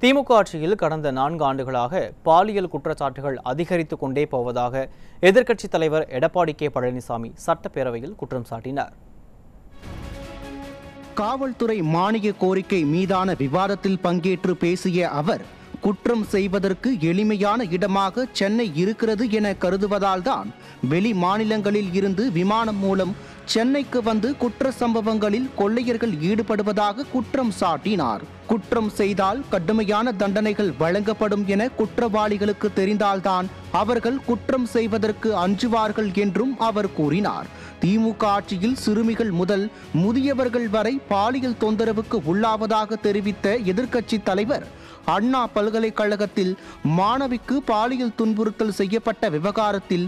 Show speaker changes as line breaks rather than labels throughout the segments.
திமுக ஆட்சியில் கடந்த 4 ஆண்டுகளாக பாலியல் குற்றச்சாட்டுகள் அதிகரித்துக் கொண்டே போவதாக எதிர்க்கட்சித் தலைவர் எடப்பாடி கே பழனிசாமி சட்டப்பேரவையில் குற்றம் சாட்டினார்.
காவல்துறை மானிய கோரிக்கை மீதான விவாதத்தில் பங்கேற்று பேசிய அவர், குற்றம் செய்வதற்கு எளிமையான இடமாக சென்னை இருக்கிறது என கருதுவதால் தான் வெளி மாநிலங்களில் இருந்து விமானம் மூலம் சென்னைக்கு வந்து குற்ற சம்பவங்களில் கொள்ளையர்கள் ஈடுபடுவதாக குற்றம் சாட்டினார். குற்றம் செய்தால் கடுமையான தண்டனைகள் வழங்கப்படும் என குற்றவாளிகளுக்கு தெரிந்தால்தான் அவர்கள் குற்றம் செய்வதற்கு அஞ்சுவார்கள் என்றும் அவர் கூறினார். திமுக ஆட்சியில் சிறுமிகள் முதல் முதியவர்கள் வரை பாலியல் தொந்தரவுக்கு உள்ளாவதாக தெரிவித்த எதிர்க்கட்சி தலைவர், அண்ணா பல்கலைக்கழகத்தில் மாணவிக்கு பாலியல் துன்புறுத்தல் செய்யப்பட்ட விவகாரத்தில்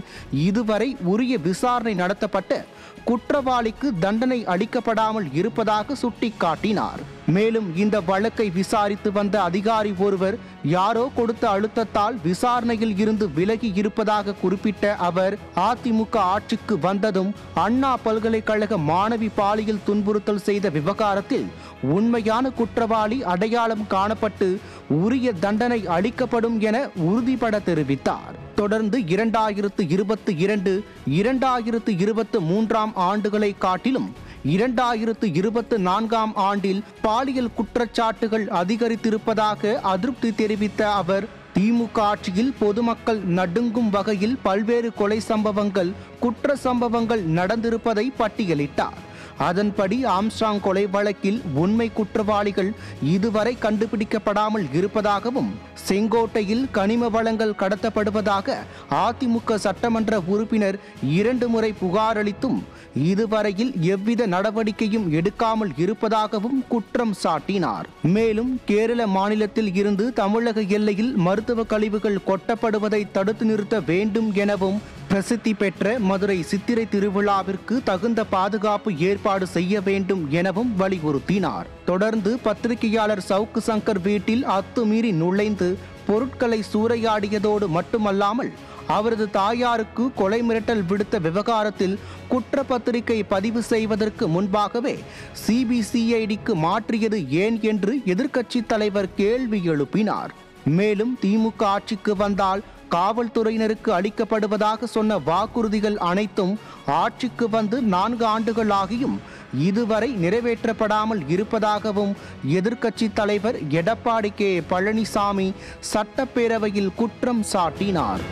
இதுவரை உரிய விசாரணை நடத்தப்பட்டு குற்றவாளிக்கு தண்டனை அளிக்கப்படாமல் இருப்பதாக சுட்டிக்காட்டினார். மேலும் இந்த வழக்கை விசாரித்து வந்த அதிகாரி ஒருவர் யாரோ கொடுத்த அழுத்தத்தால் விசாரணையில் இருந்து விலகி இருப்பதாக குறிப்பிட்ட அவர், அதிமுக ஆட்சிக்கு வந்ததும் அண்ணா பல்கலைக்கழக மாணவி பாலியல் துன்புறுத்தல் செய்த விவகாரத்தில் உண்மையான குற்றவாளி அடையாளம் காணப்பட்டு உரிய தண்டனை அளிக்கப்படும் என உறுதிபட தெரிவித்தார். தொடர்ந்து 2022, 2023 ஆண்டுகளை காட்டிலும் 2024 ஆண்டில் பாலியல் குற்றச்சாட்டுகள் அதிகரித்திருப்பதாக அதிருப்தி தெரிவித்த அவர், திமுக ஆட்சியில் பொதுமக்கள் நடுங்கும் வகையில் பல்வேறு கொலை சம்பவங்கள், குற்ற சம்பவங்கள் நடந்திருப்பதை பட்டியலிட்டார். அதன்படி ஆம்ஸ்ட்ராங் கொலை வழக்கில் உண்மை குற்றவாளிகள் இதுவரை கண்டுபிடிக்கப்படாமல் இருப்பதாகவும், செங்கோட்டையில் கனிம வளங்கள் கடத்தப்படுவதாக அதிமுக சட்டமன்ற உறுப்பினர் 2 முறை புகார் அளித்தும் இதுவரையில் எவ்வித நடவடிக்கையும் எடுக்காமல் இருப்பதாகவும் குற்றம் சாட்டினார். மேலும் கேரள மாநிலத்தில் இருந்து தமிழக எல்லையில் மருத்துவ கழிவுகள் கொட்டப்படுவதை தடுத்து நிறுத்த வேண்டும் எனவும், பிரசித்தி பெற்ற மதுரை சித்திரை திருவிழாவிற்கு தகுந்த பாதுகாப்பு ஏற்பாடு செய்ய வேண்டும் எனவும் வலியுறுத்தினார். தொடர்ந்து பத்திரிகையாளர் சவுக்கு சங்கர் வீட்டில் அத்துமீறி நுழைந்து பொருட்களை சூறையாடியதோடு மட்டுமல்லாமல் அவரது தாயாருக்கு கொலை மிரட்டல் விடுத்த விவகாரத்தில் குற்றப்பத்திரிகை பதிவு செய்வதற்கு முன்பாகவே சிபிசிஐடிக்கு மாற்றியது ஏன் என்று எதிர்க்கட்சி தலைவர் கேள்வி எழுப்பினார். மேலும் திமுக ஆட்சிக்கு வந்தால் காவல்துறையினருக்கு அளிக்கப்படுவதாக சொன்ன வாக்குறுதிகள் அனைத்தும் ஆட்சிக்கு வந்து 4 ஆண்டுகள் ஆகியும் இதுவரை நிறைவேற்றப்படாமல் இருப்பதாகவும் எதிர்க்கட்சி தலைவர் எடப்பாடி கே பழனிசாமி சட்டப்பேரவையில் குற்றம் சாட்டினார்.